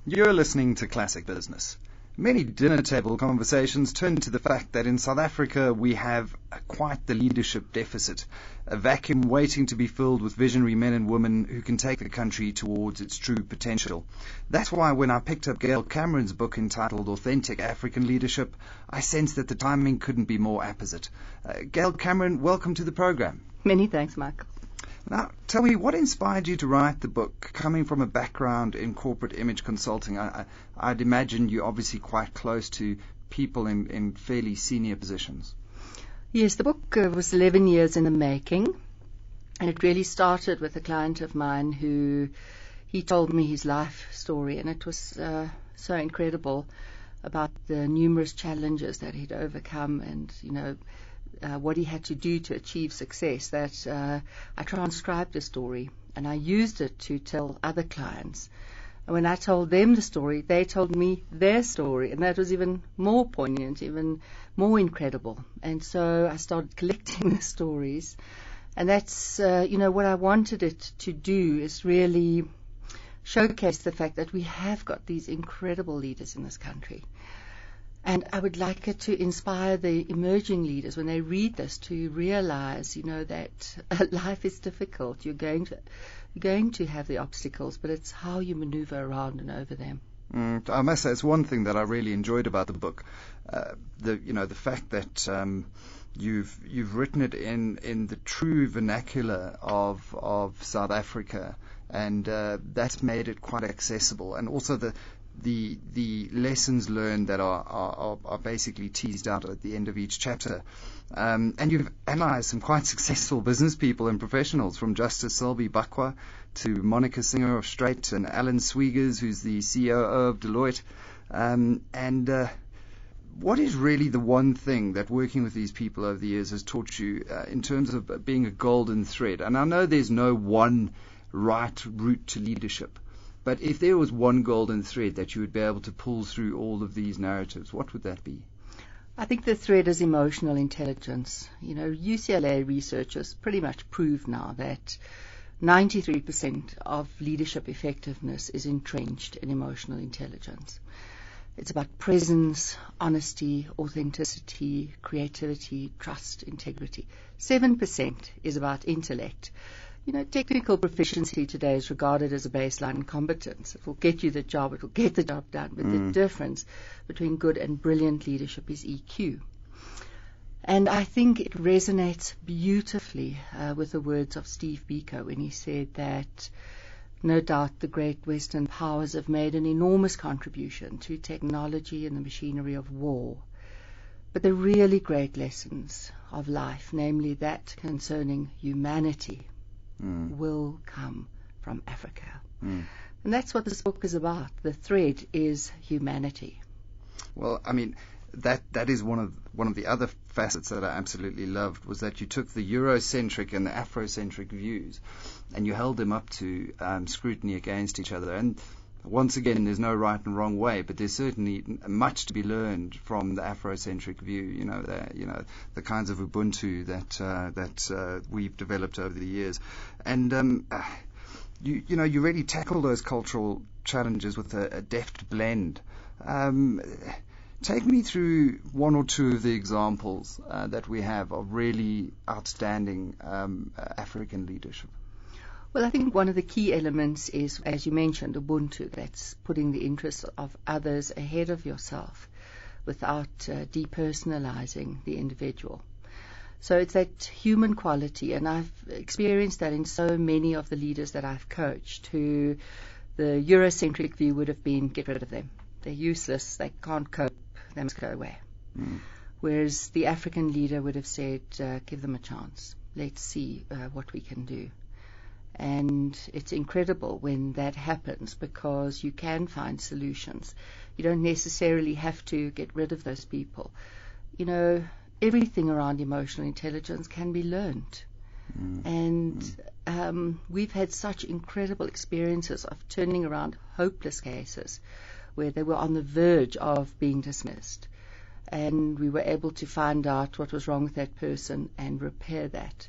You're listening to Classic Business. Many dinner table conversations turn to the fact that in South Africa we have quite the leadership deficit, a vacuum waiting to be filled with visionary men and women who can take the country towards its true potential. That's why when I picked up Gail Cameron's book entitled Authentic African Leadership, I sensed that the timing couldn't be more apposite. Gail Cameron, welcome to the program. Many thanks, Michael. Now, tell me, what inspired you to write the book, coming from a background in corporate image consulting? I'd imagine you're obviously quite close to people in fairly senior positions. Yes, the book was 11 years in the making, and it really started with a client of mine he told me his life story, and it was so incredible about the numerous challenges that he'd overcome and, what he had to do to achieve success, that I transcribed the story and I used it to tell other clients. And when I told them the story, they told me their story, and that was even more poignant, even more incredible. And so I started collecting the stories, and that's, what I wanted it to do is really showcase the fact that we have got these incredible leaders in this country. And I would like it to inspire the emerging leaders when they read this to realize, that life is difficult. You're going to have the obstacles, but it's how you maneuver around and over them. I must say, it's one thing that I really enjoyed about the book, the fact that you've written it in the true vernacular of South Africa, and that's made it quite accessible, and also the lessons learned that are basically teased out at the end of each chapter. And you've analysed some quite successful business people and professionals, from Justice Selby Bakwa to Monica Singer of Straight and Alan Swiegers, who's the CEO of Deloitte. What is really the one thing that working with these people over the years has taught you in terms of being a golden thread? And I know there's no one right route to leadership, but if there was one golden thread that you would be able to pull through all of these narratives, what would that be? I think the thread is emotional intelligence. UCLA researchers pretty much prove now that 93% of leadership effectiveness is entrenched in emotional intelligence. It's about presence, honesty, authenticity, creativity, trust, integrity. 7% is about intellect. Technical proficiency today is regarded as a baseline competence. It will get you the job, it will get the job done, but the difference between good and brilliant leadership is EQ. And I think it resonates beautifully with the words of Steve Biko when he said that no doubt the great Western powers have made an enormous contribution to technology and the machinery of war. But the really great lessons of life, namely that concerning humanity, will come from Africa. And that's what this book is about. The thread is humanity. Well, I mean, that is one of the other facets that I absolutely loved, was that you took the Eurocentric and the Afrocentric views and you held them up to scrutiny against each other. And once again, there's no right and wrong way, but there's certainly much to be learned from the Afrocentric view. The kinds of Ubuntu that we've developed over the years, and you really tackle those cultural challenges with a deft blend. Take me through one or two of the examples that we have of really outstanding African leadership. Well, I think one of the key elements is, as you mentioned, Ubuntu. That's putting the interests of others ahead of yourself without depersonalizing the individual. So it's that human quality, and I've experienced that in so many of the leaders that I've coached, who the Eurocentric view would have been, get rid of them. They're useless, they can't cope, they must go away. Whereas the African leader would have said, give them a chance. Let's see what we can do. And it's incredible when that happens, because you can find solutions. You don't necessarily have to get rid of those people. Everything around emotional intelligence can be learned. And we've had such incredible experiences of turning around hopeless cases where they were on the verge of being dismissed. And we were able to find out what was wrong with that person and repair that.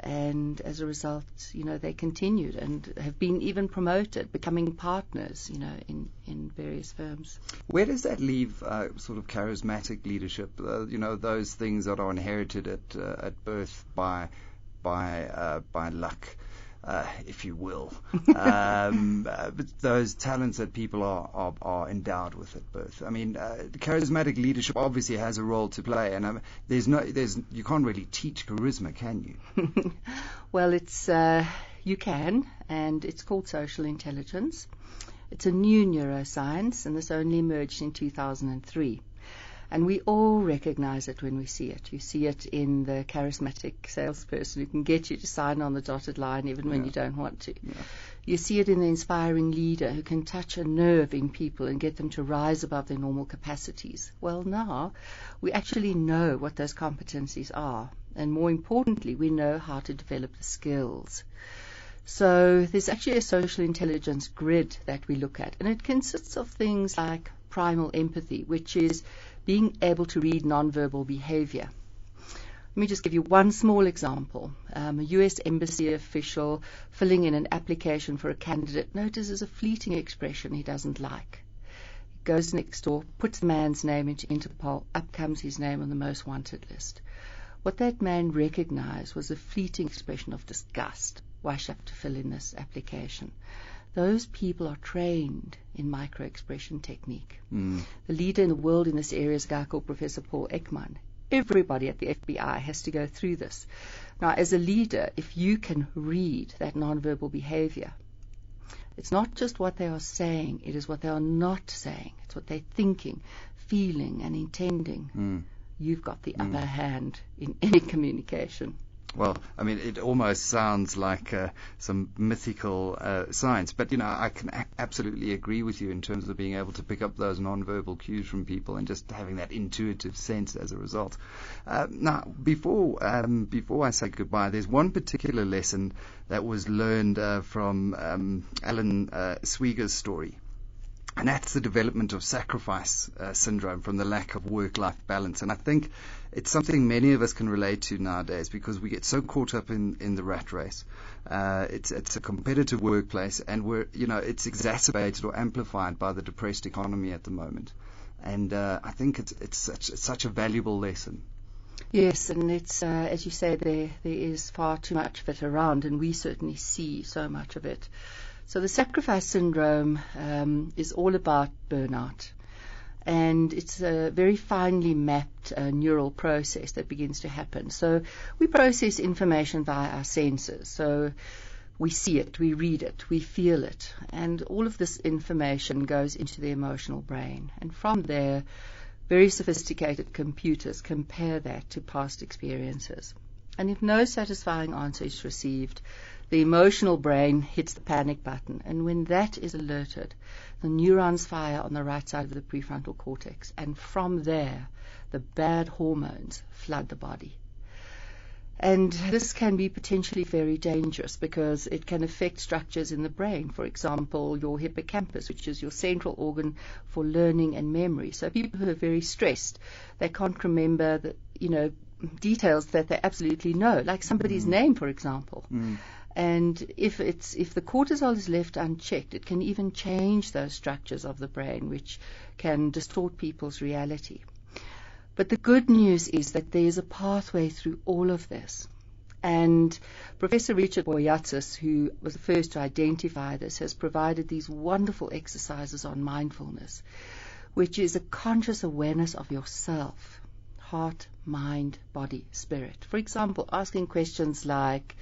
And as a result, they continued and have been even promoted, becoming partners, in various firms. Where does that leave sort of charismatic leadership? Those things that are inherited at birth by luck, if you will. But those talents that people are endowed with at birth. I mean, charismatic leadership obviously has a role to play, and you can't really teach charisma, can you? Well, you can, and it's called social intelligence. It's a new neuroscience, and this only emerged in 2003. And we all recognize it when we see it. You see it in the charismatic salesperson who can get you to sign on the dotted line even when you don't want to. Yeah. You see it in the inspiring leader who can touch a nerve in people and get them to rise above their normal capacities. Well, now we actually know what those competencies are. And more importantly, we know how to develop the skills. So there's actually a social intelligence grid that we look at. And it consists of things like primal empathy, which is being able to read nonverbal behavior. Let me just give you one small example. A U.S. embassy official filling in an application for a candidate notices a fleeting expression he doesn't like. He goes next door, puts the man's name into Interpol, up comes his name on the most wanted list. What that man recognized was a fleeting expression of disgust. Why should I have to fill in this application? Those people are trained in micro-expression technique. The leader in the world in this area is a guy called Professor Paul Ekman. Everybody at the FBI has to go through this. Now, as a leader, if you can read that nonverbal behavior, it's not just what they are saying, it is what they are not saying. It's what they're thinking, feeling, and intending. You've got the upper hand in any communication. Well, I mean, it almost sounds like some mythical science, but, I can absolutely agree with you in terms of being able to pick up those non-verbal cues from people and just having that intuitive sense as a result. Now, before I say goodbye, there's one particular lesson that was learned from Alan Swieger's story. And that's the development of sacrifice syndrome from the lack of work-life balance. And I think it's something many of us can relate to nowadays because we get so caught up in the rat race. It's a competitive workplace, and it's exacerbated or amplified by the depressed economy at the moment. And I think it's such a valuable lesson. Yes, and it's as you say, there is far too much of it around, and we certainly see so much of it. So the sacrifice syndrome is all about burnout. And it's a very finely mapped neural process that begins to happen. So we process information via our senses. So we see it, we read it, we feel it. And all of this information goes into the emotional brain. And from there, very sophisticated computers compare that to past experiences. And if no satisfying answer is received, the emotional brain hits the panic button, and when that is alerted, the neurons fire on the right side of the prefrontal cortex, and from there, the bad hormones flood the body. And this can be potentially very dangerous because it can affect structures in the brain. For example, your hippocampus, which is your central organ for learning and memory. So people who are very stressed, they can't remember details that they absolutely know, like somebody's name, for example. And if the cortisol is left unchecked, it can even change those structures of the brain, which can distort people's reality. But the good news is that there is a pathway through all of this. And Professor Richard Boyatzis, who was the first to identify this, has provided these wonderful exercises on mindfulness, which is a conscious awareness of yourself, heart, mind, body, spirit. For example, asking questions like,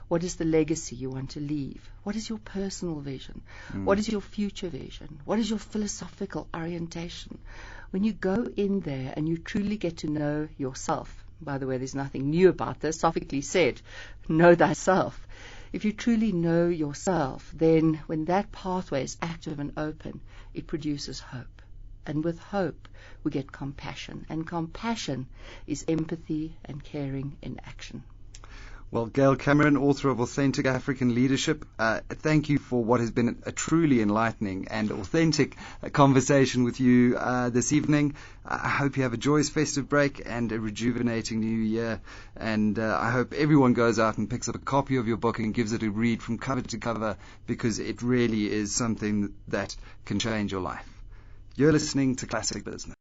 what is the legacy you want to leave? What is your personal vision? What is your future vision? What is your philosophical orientation? When you go in there and you truly get to know yourself, by the way, there's nothing new about this, Sophocles said, know thyself. If you truly know yourself, then when that pathway is active and open, it produces hope. And with hope, we get compassion. And compassion is empathy and caring in action. Well, Gail Cameron, author of Authentic African Leadership, thank you for what has been a truly enlightening and authentic conversation with you this evening. I hope you have a joyous festive break and a rejuvenating new year. And I hope everyone goes out and picks up a copy of your book and gives it a read from cover to cover, because it really is something that can change your life. You're listening to Classic Business.